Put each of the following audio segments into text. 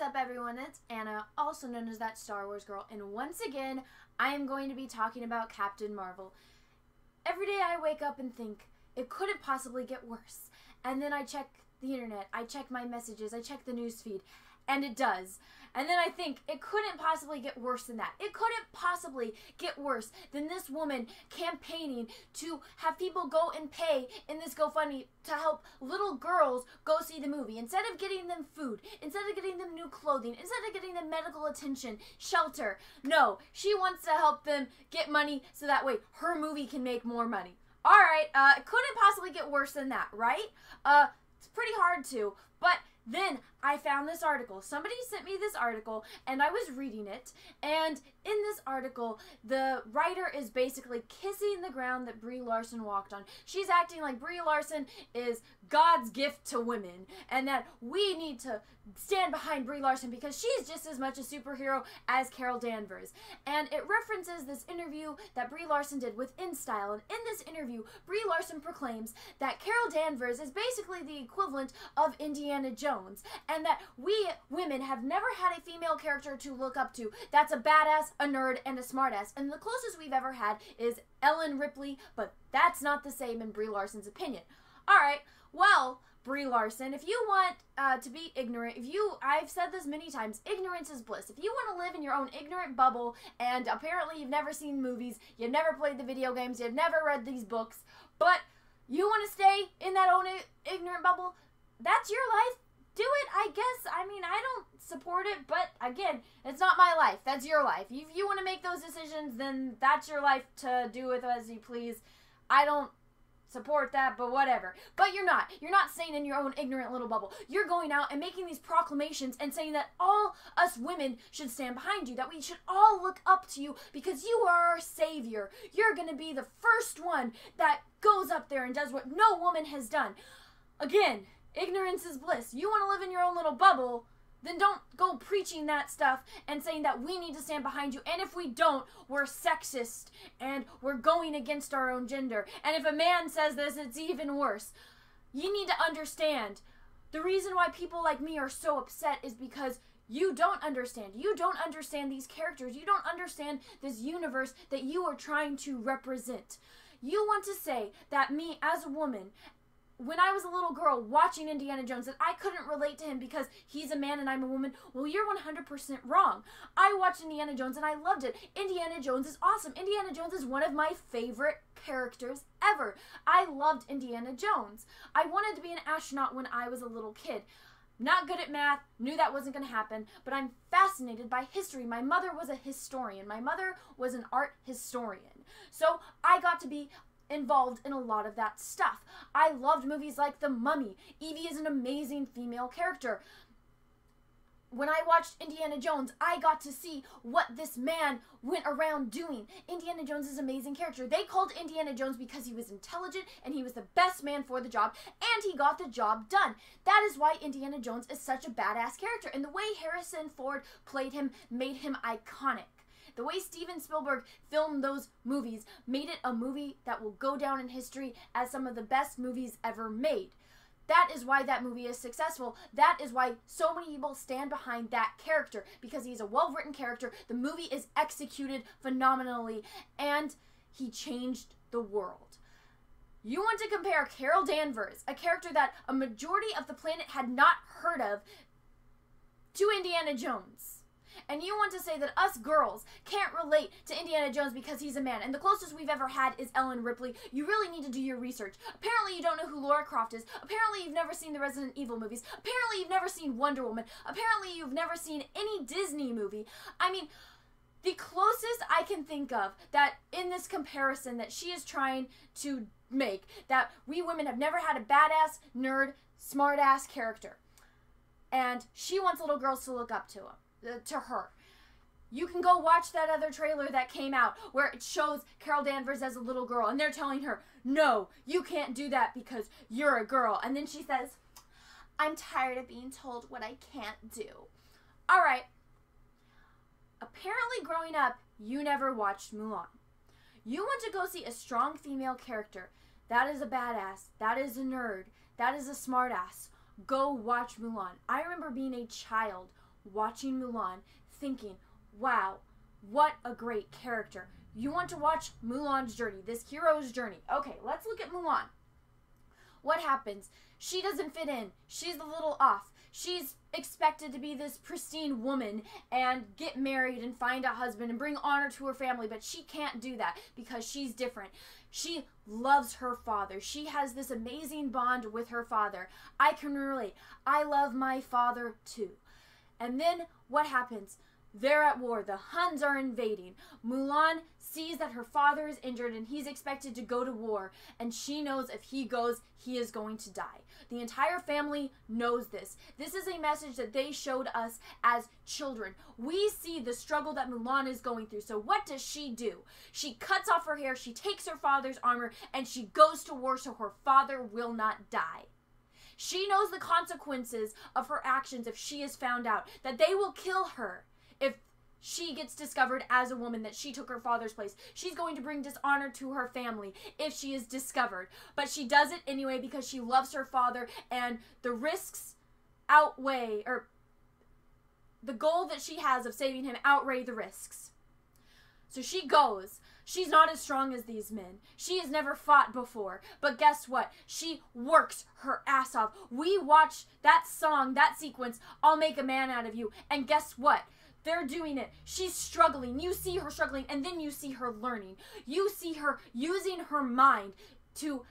up, everyone? It's Anna, also known as that Star Wars girl, and once again, I am going to be talking about Captain Marvel. Every day I wake up and think, it couldn't possibly get worse. And then I check the internet, I check my messages, I check the newsfeed, and it does. And then I think, it couldn't possibly get worse than that. It couldn't possibly get worse than this woman campaigning to have people go and pay in this GoFundMe to help little girls go see the movie. Instead of getting them food, instead of getting them new clothing, instead of getting them medical attention, shelter. No, she wants to help them get money so that way her movie can make more money. Alright, it couldn't possibly get worse than that, right? It's pretty hard to, but then I found this article. Somebody sent me this article, and I was reading it, and in this article, the writer is basically kissing the ground that Brie Larson walked on. She's acting like Brie Larson is God's gift to women, and that we need to stand behind Brie Larson because she's just as much a superhero as Carol Danvers. And it references this interview that Brie Larson did with InStyle, and in this interview, Brie Larson proclaims that Carol Danvers is basically the equivalent of Indiana Jones, and that we women have never had a female character to look up to that's a badass, a nerd, and a smartass. And the closest we've ever had is Ellen Ripley, but that's not the same in Brie Larson's opinion. Alright, well, Brie Larson, if you want to be ignorant, I've said this many times, ignorance is bliss. If you want to live in your own ignorant bubble, and apparently you've never seen movies, you've never played the video games, you've never read these books, but you want to stay in that own ignorant bubble, that's your life. Do it, I guess. I mean, I don't support it, but again, it's not my life. That's your life. If you want to make those decisions, then that's your life to do with as you please. I don't support that, but whatever. But you're not. You're not staying in your own ignorant little bubble. You're going out and making these proclamations and saying that all us women should stand behind you, that we should all look up to you because you are our savior. You're going to be the first one that goes up there and does what no woman has done. Again, ignorance is bliss. You want to live in your own little bubble, then don't go preaching that stuff and saying that we need to stand behind you. And if we don't, we're sexist and we're going against our own gender. And if a man says this, it's even worse. You need to understand, the reason why people like me are so upset is because you don't understand. You don't understand these characters. You don't understand this universe that you are trying to represent. You want to say that me as a woman, when I was a little girl watching Indiana Jones, that I couldn't relate to him because he's a man and I'm a woman. Well, you're 100% wrong. I watched Indiana Jones and I loved it. Indiana Jones is awesome. Indiana Jones is one of my favorite characters ever. I loved Indiana Jones. I wanted to be an astronaut when I was a little kid. Not good at math, knew that wasn't going to happen, but I'm fascinated by history. My mother was a historian. My mother was an art historian. So I got to be involved in a lot of that stuff. I loved movies like The Mummy. Evie is an amazing female character. When I watched Indiana Jones, I got to see what this man went around doing. Indiana Jones is an amazing character. They called Indiana Jones because he was intelligent and he was the best man for the job, and he got the job done. That is why Indiana Jones is such a badass character, and the way Harrison Ford played him made him iconic. The way Steven Spielberg filmed those movies made it a movie that will go down in history as some of the best movies ever made. That is why that movie is successful. That is why so many people stand behind that character, because he's a well-written character. The movie is executed phenomenally, and he changed the world. You want to compare Carol Danvers, a character that a majority of the planet had not heard of, to Indiana Jones. And you want to say that us girls can't relate to Indiana Jones because he's a man, and the closest we've ever had is Ellen Ripley. You really need to do your research. Apparently you don't know who Lara Croft is. Apparently you've never seen the Resident Evil movies. Apparently you've never seen Wonder Woman. Apparently you've never seen any Disney movie. I mean, the closest I can think of that in this comparison that she is trying to make, that we women have never had a badass, nerd, smart-ass character. And she wants little girls to look up to her. You can go watch that other trailer that came out where it shows Carol Danvers as a little girl, and they're telling her, no, you can't do that because you're a girl. And then she says, I'm tired of being told what I can't do. Alright. Apparently growing up, you never watched Mulan. You want to go see a strong female character. That is a badass. That is a nerd. That is a smartass. Go watch Mulan. I remember being a child watching Mulan, thinking, wow, what a great character. You want to watch Mulan's journey, this hero's journey. Okay, let's look at Mulan. What happens? She doesn't fit in. She's a little off. She's expected to be this pristine woman and get married and find a husband and bring honor to her family, but she can't do that because she's different. She loves her father. She has this amazing bond with her father. I can relate. I love my father too. And then what happens? They're at war. The Huns are invading. Mulan sees that her father is injured and he's expected to go to war. And she knows if he goes, he is going to die. The entire family knows this. This is a message that they showed us as children. We see the struggle that Mulan is going through. So what does she do? She cuts off her hair, she takes her father's armor, and she goes to war so her father will not die. She knows the consequences of her actions if she is found out, that they will kill her if she gets discovered as a woman, that she took her father's place. She's going to bring dishonor to her family if she is discovered. But she does it anyway because she loves her father, and the risks outweigh, or the goal that she has of saving him outweigh the risks. So she goes. She's not as strong as these men. She has never fought before. But guess what? She works her ass off. We watch that song, that sequence, I'll Make a Man Out of You. And guess what? They're doing it. She's struggling. You see her struggling, and then you see her learning. You see her using her mind to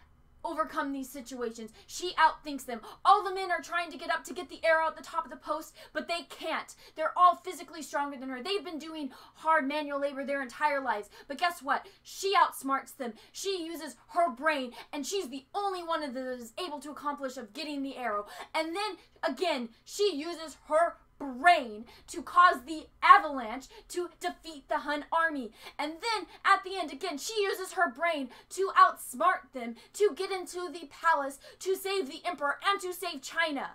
overcome these situations. She outthinks them. All the men are trying to get up to get the arrow at the top of the post, but they can't. They're all physically stronger than her. They've been doing hard manual labor their entire lives. But guess what? She outsmarts them. She uses her brain, and she's the only one that is able to accomplish of getting the arrow. And then, again, she uses her brain to cause the avalanche to defeat the Hun army. And then at the end, again, she uses her brain to outsmart them, to get into the palace, to save the emperor, and to save China.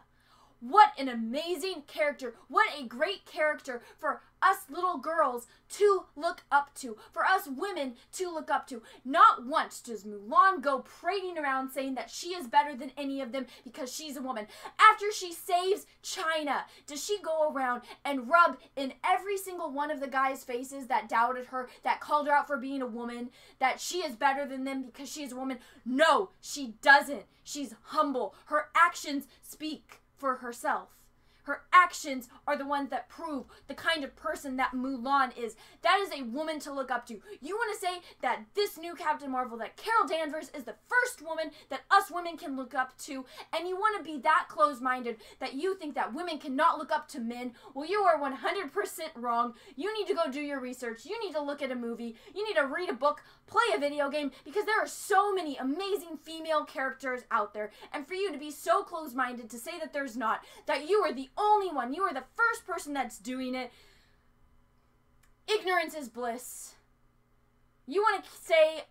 What an amazing character. What a great character for us little girls to look up to. For us women to look up to. Not once does Mulan go parading around saying that she is better than any of them because she's a woman. After she saves China, does she go around and rub in every single one of the guys' faces that doubted her, that called her out for being a woman, that she is better than them because she is a woman? No, she doesn't. She's humble. Her actions speak for herself. Her actions are the ones that prove the kind of person that Mulan is. That is a woman to look up to. You want to say that this new Captain Marvel, that Carol Danvers is the first woman that us women can look up to, and you want to be that close-minded that you think that women cannot look up to men? Well, you are 100% wrong. You need to go do your research. You need to look at a movie. You need to read a book, play a video game, because there are so many amazing female characters out there, and for you to be so close-minded to say that there's not, that you are the only one, you are the first person that's doing it. Ignorance is bliss. You want to stay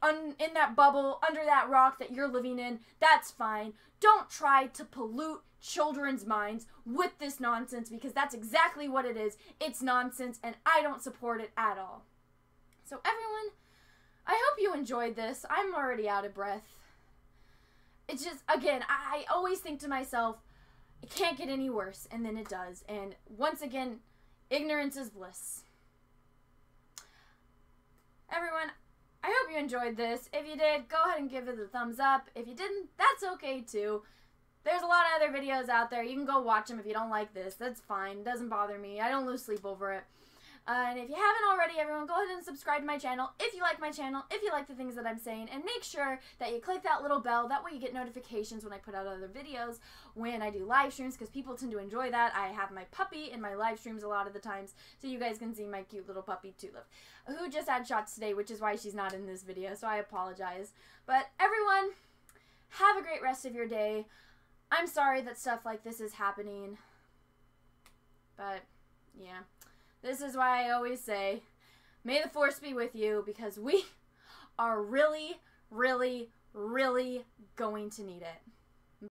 in that bubble, under that rock that you're living in, that's fine. Don't try to pollute children's minds with this nonsense, because that's exactly what it is. It's nonsense, and I don't support it at all. So everyone, I hope you enjoyed this. I'm already out of breath. It's just, again, I always think to myself, it can't get any worse, and then it does. And once again, ignorance is bliss. Everyone, I hope you enjoyed this. If you did, go ahead and give it a thumbs up. If you didn't, that's okay too. There's a lot of other videos out there. You can go watch them if you don't like this. That's fine. It doesn't bother me. I don't lose sleep over it. And if you haven't already, everyone, go ahead and subscribe to my channel if you like my channel, if you like the things that I'm saying, and make sure that you click that little bell. That way you get notifications when I put out other videos, when I do live streams, because people tend to enjoy that. I have my puppy in my live streams a lot of the times, so you guys can see my cute little puppy, Tulip, who just had shots today, which is why she's not in this video, so I apologize. But everyone, have a great rest of your day. I'm sorry that stuff like this is happening, but yeah. This is why I always say, may the force be with you, because we are really, really, really going to need it.